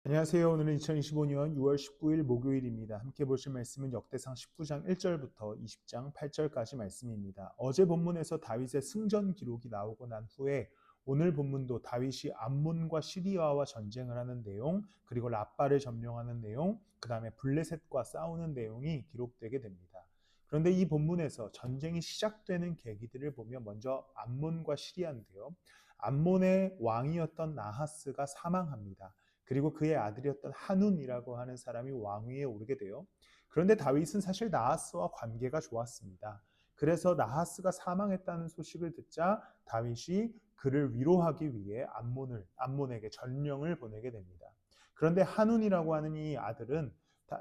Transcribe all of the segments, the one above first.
안녕하세요. 오늘은 2025년 6월 19일 목요일입니다. 함께 보실 말씀은 역대상 19장 1절부터 20장 8절까지 말씀입니다. 어제 본문에서 다윗의 승전 기록이 나오고 난 후에 오늘 본문도 다윗이 암몬과 시리아와 전쟁을 하는 내용, 그리고 라빠를 점령하는 내용, 그 다음에 블레셋과 싸우는 내용이 기록되게 됩니다. 그런데 이 본문에서 전쟁이 시작되는 계기들을 보면 먼저 암몬과 시리아인데요. 암몬의 왕이었던 나하스가 사망합니다. 그리고 그의 아들이었던 한운이라고 하는 사람이 왕위에 오르게 돼요. 그런데 다윗은 사실 나하스와 관계가 좋았습니다. 그래서 나하스가 사망했다는 소식을 듣자 다윗이 그를 위로하기 위해 암몬에게 전령을 보내게 됩니다. 그런데 한운이라고 하는 이 아들은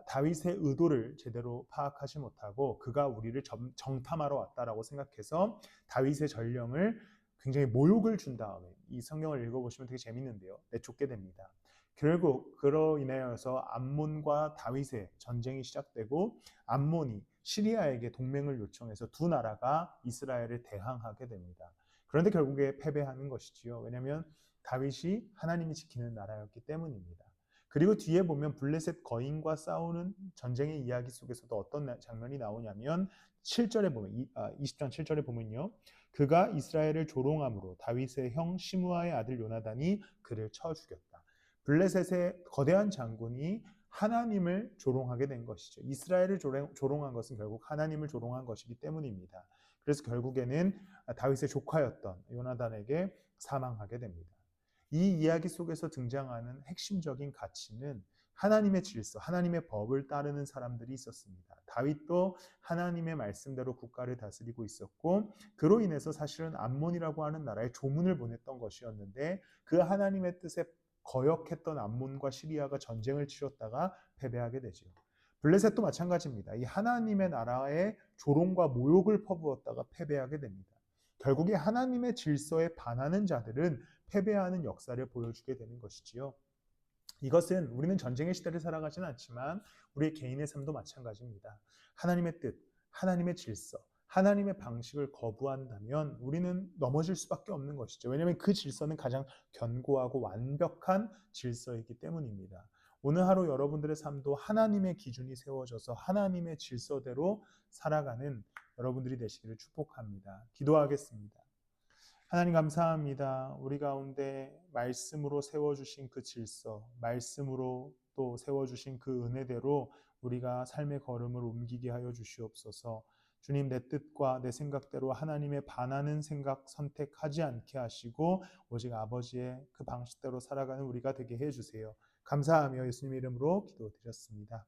다윗의 의도를 제대로 파악하지 못하고 그가 우리를 정탐하러 왔다라고 생각해서 다윗의 전령을 굉장히 모욕을 준 다음에 이 성경을 읽어보시면 되게 재밌는데요. 내쫓게 됩니다. 결국 그로 인하여서 암몬과 다윗의 전쟁이 시작되고 암몬이 시리아에게 동맹을 요청해서 두 나라가 이스라엘을 대항하게 됩니다. 그런데 결국에 패배하는 것이지요. 왜냐하면 다윗이 하나님이 지키는 나라였기 때문입니다. 그리고 뒤에 보면 블레셋 거인과 싸우는 전쟁의 이야기 속에서도 어떤 장면이 나오냐면 7절에 보면 20장 7절에 보면요. 그가 이스라엘을 조롱함으로 다윗의 형 시므아의 아들 요나단이 그를 쳐 죽였다. 블레셋의 거대한 장군이 하나님을 조롱하게 된 것이죠. 이스라엘을 조롱한 것은 결국 하나님을 조롱한 것이기 때문입니다. 그래서 결국에는 다윗의 조카였던 요나단에게 사망하게 됩니다. 이 이야기 속에서 등장하는 핵심적인 가치는 하나님의 질서, 하나님의 법을 따르는 사람들이 있었습니다. 다윗도 하나님의 말씀대로 국가를 다스리고 있었고 그로 인해서 사실은 암몬이라고 하는 나라에 조문을 보냈던 것이었는데 그 하나님의 뜻에 거역했던 암몬과 시리아가 전쟁을 치렀다가 패배하게 되죠. 블레셋도 마찬가지입니다. 이 하나님의 나라에 조롱과 모욕을 퍼부었다가 패배하게 됩니다. 결국에 하나님의 질서에 반하는 자들은 패배하는 역사를 보여주게 되는 것이지요. 이것은 우리는 전쟁의 시대를 살아가지는 않지만 우리의 개인의 삶도 마찬가지입니다. 하나님의 뜻, 하나님의 질서, 하나님의 방식을 거부한다면 우리는 넘어질 수밖에 없는 것이죠. 왜냐하면 그 질서는 가장 견고하고 완벽한 질서이기 때문입니다. 오늘 하루 여러분들의 삶도 하나님의 기준이 세워져서 하나님의 질서대로 살아가는 여러분들이 되시기를 축복합니다. 기도하겠습니다. 하나님 감사합니다. 우리 가운데 말씀으로 세워주신 그 질서, 말씀으로 또 세워주신 그 은혜대로 우리가 삶의 걸음을 옮기게 하여 주시옵소서. 주님, 내 뜻과 내 생각대로 하나님의 반하는 생각 선택하지 않게 하시고 오직 아버지의 그 방식대로 살아가는 우리가 되게 해주세요. 감사하며 예수님 이름으로 기도드렸습니다.